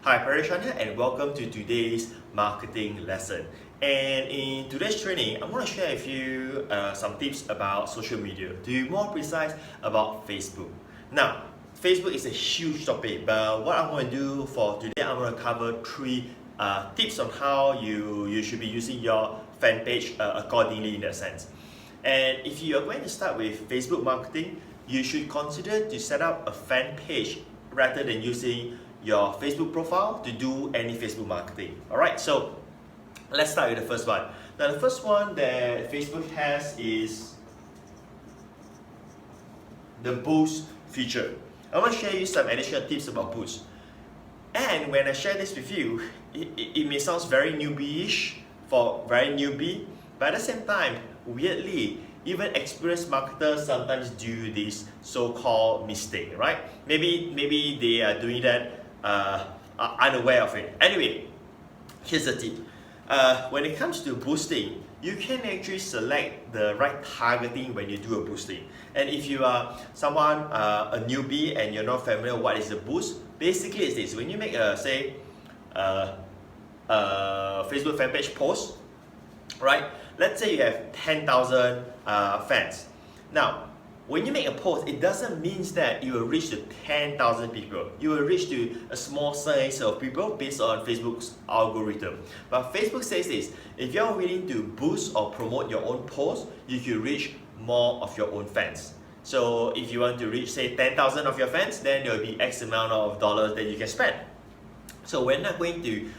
Hi, Parishan here and welcome to today's marketing lesson. And in today's training, I'm going to share with you some tips about social media, to be more precise about Facebook. Now, Facebook is a huge topic, but what I'm going to do for today, I'm going to cover three tips on how you should be using your fan page accordingly in that sense. And if you are going to start with Facebook marketing, you should consider to set up a fan page rather than using your Facebook profile to do any Facebook marketing. Alright, so let's start with the first one. Now the first one that Facebook has is the boost feature. I want to share you some additional tips about boost. And when I share this with you, it may sound very newbie-ish for very newbie, but at the same time, weirdly, even experienced marketers sometimes do this so-called mistake, right? Maybe they are doing that unaware of it. Anyway, here's the tip. When it comes to boosting, you can actually select the right targeting when you do a boosting. And if you are someone, a newbie, and you're not familiar what is a boost, basically it's this. When you make a, say, Facebook fan page post, right? Let's say you have 10,000 fans. Now, when you make a post, it doesn't mean that you will reach to 10,000 people. You will reach to a small size of people based on Facebook's algorithm. But Facebook says this, if you're willing to boost or promote your own post, you can reach more of your own fans. So if you want to reach, say, 10,000 of your fans, then there will be X amount of dollars that you can spend. So we're not going to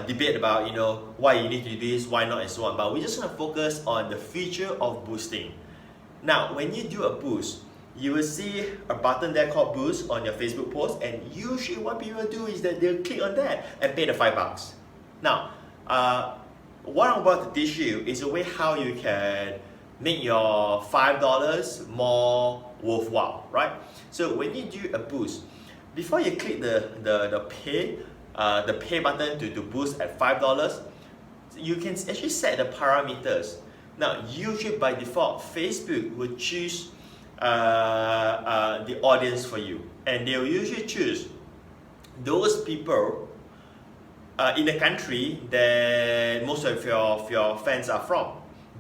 debate about why you need to do this, why not, and so on. But we're just going to focus on the feature of boosting. Now, when you do a boost, you will see a button there called boost on your Facebook post, and usually what people do is that they'll click on that and pay the $5. Now, what I'm about to teach you is a way how you can make your $5 more worthwhile, right? So when you do a boost, before you click the pay button to boost at $5, you can actually set the parameters. Now, usually by default, Facebook will choose the audience for you, and they will usually choose those people in the country that most of your fans are from.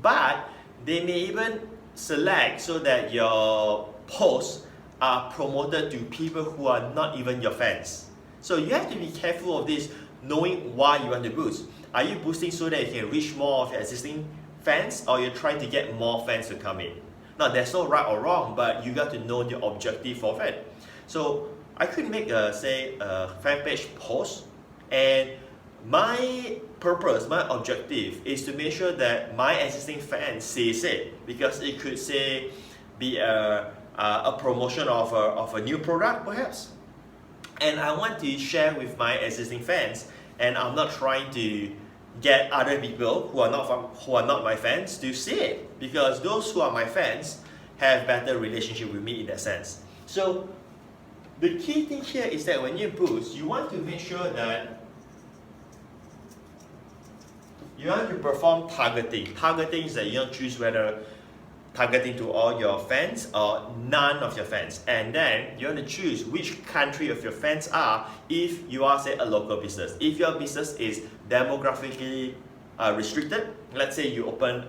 But they may even select so that your posts are promoted to people who are not even your fans. So you have to be careful of this, knowing why you want to boost. Are you boosting so that you can reach more of your existing fans, or you're trying to get more fans to come in? Now, there's no right or wrong, but you got to know the objective of it. So I could make a fan page post, and my purpose, my objective is to make sure that my existing fans sees it, because it could be a promotion of a new product perhaps. And I want to share with my existing fans, and I'm not trying to get other people who are not my fans to see it, because those who are my fans have better relationship with me in that sense. So the key thing here is that when you boost, you want to make sure that you want to perform targeting. Targeting is that you don't choose whether targeting to all your fans or none of your fans, and then you want to choose which country of your fans are if you are, say, a local business. If your business is demographically restricted, let's say you open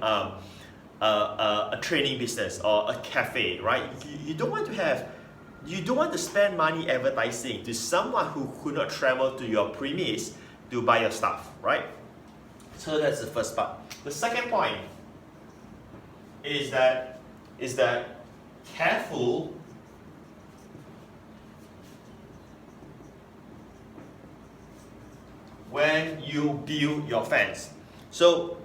a training business or a cafe, right? You don't want to spend money advertising to someone who could not travel to your premise to buy your stuff, right? So that's the first part. The second point is that careful when you build your fans. So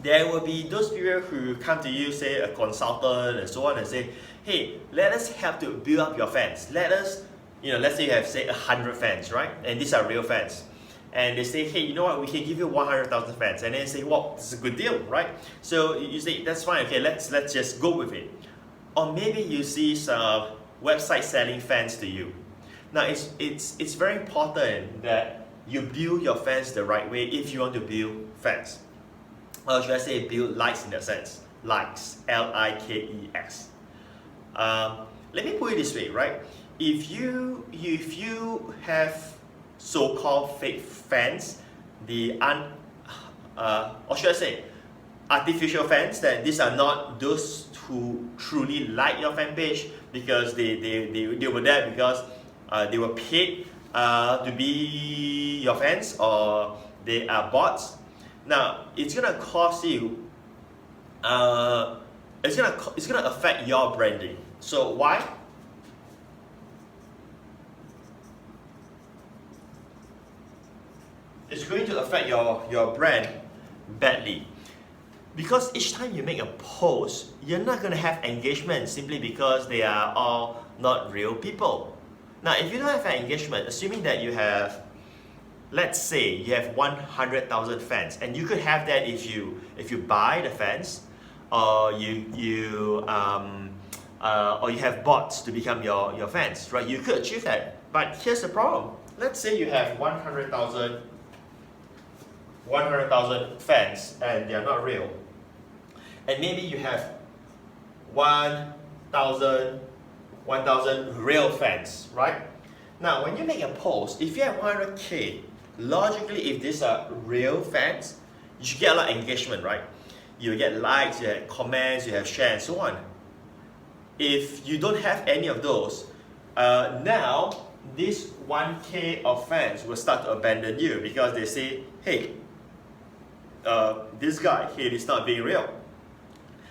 there will be those people who come to you, say a consultant and so on, and say, hey, let us help to build up your fans. Let us, let's say you have, say, 100 fans, right? And these are real fans. And they say, hey, you know what, we can give you 100,000 fans. And then say, well, this is a good deal, right? So you say, that's fine, okay, let's just go with it. Or maybe you see some website selling fans to you. Now, it's very important that you build your fans the right way if you want to build fans. Or should I say build likes in that sense? Likes, L-I-K-E-S. Let me put it this way, right? If you have so-called fake fans, or should I say, artificial fans, that these are not those who truly like your fan page because they were there because they were paid to be your fans, or they are bots. Now it's gonna cost you. It's gonna affect your branding. So why? It's going to affect your brand badly. Because each time you make a post, you're not going to have engagement simply because they are all not real people. Now, if you don't have an engagement, assuming that you have, let's say you have 100,000 fans, and you could have that if you buy the fans, or you have bots to become your fans, right? You could achieve that. But here's the problem. Let's say you have 100,000 fans and they are not real. And maybe you have 1,000 real fans, right? Now, when you make a post, if you have 100K, logically, if these are real fans, you should get a lot of engagement, right? You get likes, you have comments, you have shares, and so on. If you don't have any of those, now this 1K of fans will start to abandon you because they say, hey, this guy, he is not being real.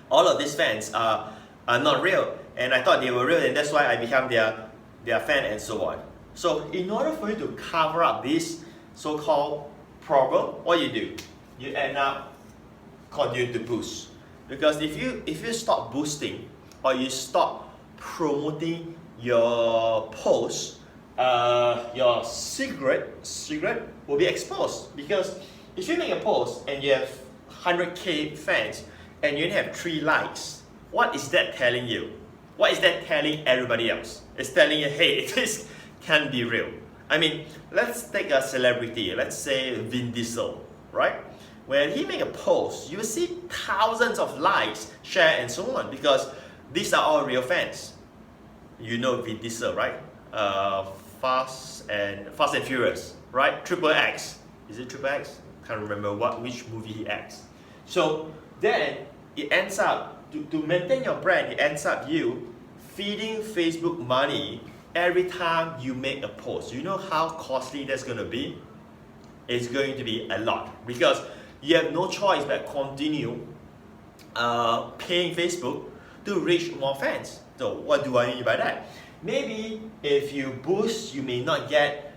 All of these fans are not real, and I thought they were real, and that's why I become their fan, and so on. So in order for you to cover up this so-called problem, what you do? You end up continue to boost. Because if you stop boosting, or you stop promoting your post, your secret will be exposed. Because if you make a post and you have 100K fans and you only have 3 likes, what is that telling you? What is that telling everybody else? It's telling you, hey, this can be real. I mean, let's take a celebrity, let's say Vin Diesel, right? When he make a post, you will see thousands of likes, share, and so on, because these are all real fans. You know Vin Diesel, right? Fast and Furious, right? Triple X. Is it Triple X? Can't remember which movie he acts. So then it ends up to maintain your brand. It ends up you feeding Facebook money every time you make a post. You know how costly that's going to be? It's going to be a lot, because you have no choice but continue paying Facebook to reach more fans. So what do I mean by that? Maybe if you boost, you may not get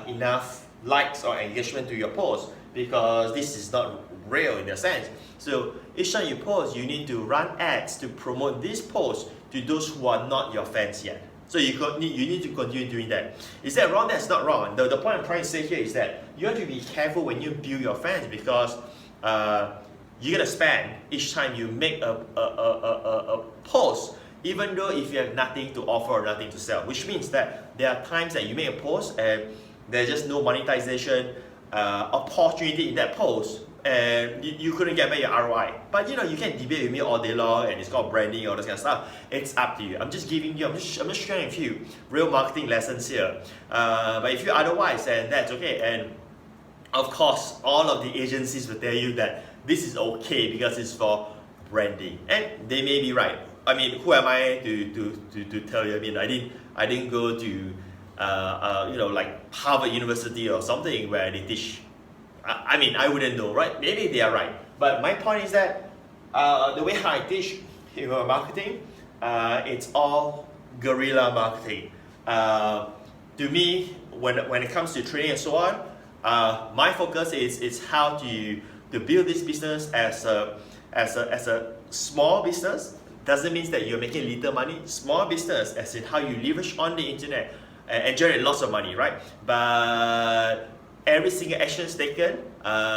enough likes or engagement to your post, because this is not real in a sense. So each time you post, you need to run ads to promote this post to those who are not your fans yet. So you need to continue doing that. Is that wrong? That's not wrong. The point I'm trying to say here is that you have to be careful when you build your fans, because you're gonna spend each time you make a post, even though if you have nothing to offer or nothing to sell, which means that there are times that you make a post and there's just no monetization opportunity in that post, and you couldn't get back your ROI. But you know, you can debate with me all day long, and it's called branding, all this kind of stuff. It's up to you. I'm just sharing with you real marketing lessons here. But if you otherwise, then that's okay. And of course, all of the agencies will tell you that this is okay because it's for branding, and they may be right. I mean, who am I to tell you? I mean, I didn't go to like Harvard University or something where they teach. I mean, I wouldn't know, right? Maybe they are right. But my point is that the way how I teach marketing, it's all guerrilla marketing. To me, when it comes to training and so on, my focus is how to build this business as a small business. Doesn't mean that you're making little money. Small business, as in how you leverage on the internet and generate lots of money, right? But every single action taken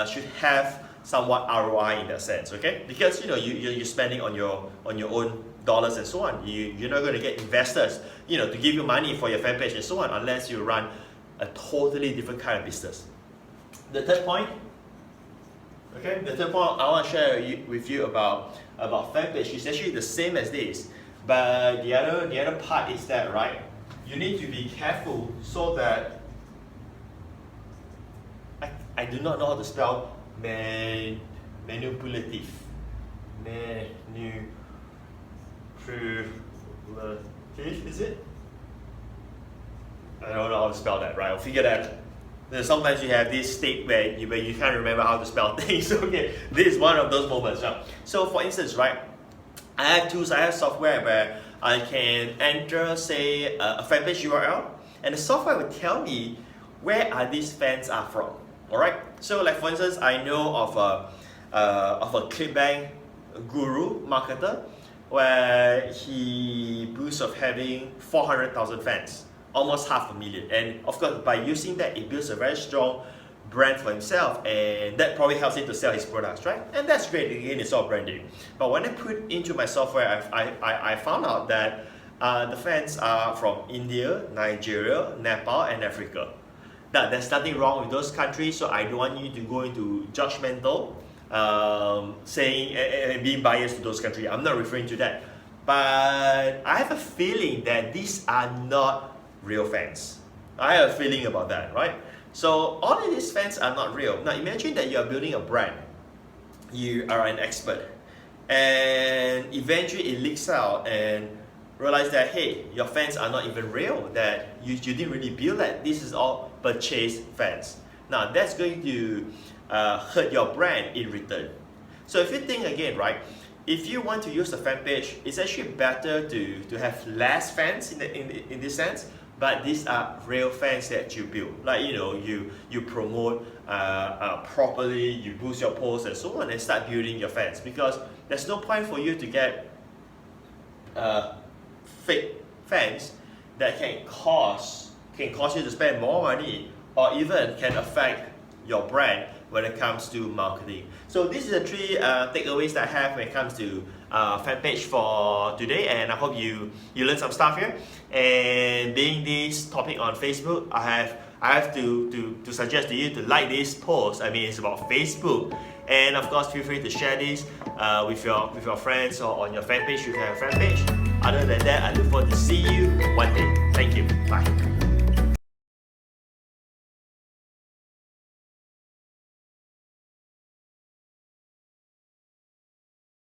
should have somewhat ROI in that sense, okay? Because you know you're spending on your own dollars and so on. You're not going to get investors, to give you money for your fan page and so on, unless you run a totally different kind of business. The third point, okay? The third point I want to share with you about Fanpage is actually the same as this, but the other part is that, right? You need to be careful so that I do not know how to spell manipulative. Manipulative, is it? I don't know how to spell that, right? I'll figure that. Sometimes you have this state where you can't remember how to spell things. Okay, this is one of those moments. So for instance, right, I have tools, I have software where I can enter, say, a Fanpage URL, and the software will tell me where are these fans are from. All right. So like for instance, I know of a ClickBank guru marketer where he boasts of having 400,000 fans, almost 500,000. And of course, by using that, it builds a very strong brand for himself, and that probably helps him to sell his products, right? And that's great. Again, it's all branding. But when I put into my software, I found out that the fans are from India, Nigeria, Nepal, and Africa. Now, there's nothing wrong with those countries, so I don't want you to go into judgmental, saying and being biased to those countries. I'm not referring to that. But I have a feeling that these are not real fans. I have a feeling about that, right? So all of these fans are not real. Now imagine that you are building a brand. You are an expert. And eventually it leaks out and realize that, hey, your fans are not even real, that you didn't really build that. This is all purchased fans. Now that's going to hurt your brand in return. So if you think again, right, if you want to use the fan page, it's actually better to have less fans in this sense, but these are real fans that you build. Like, you promote properly, you boost your posts and so on, and start building your fans, because there's no point for you to get fake fans that can cause you to spend more money, or even can affect your brand when it comes to marketing. So these are the 3 takeaways that I have when it comes to Fanpage for today, and I hope you learned some stuff here. And being this topic on Facebook, I have to suggest to you to like this post. I mean, it's about Facebook, and of course feel free to share this with your friends or on your fan page if you have a fan page. Other than that, I look forward to see you one day. Thank you. Bye.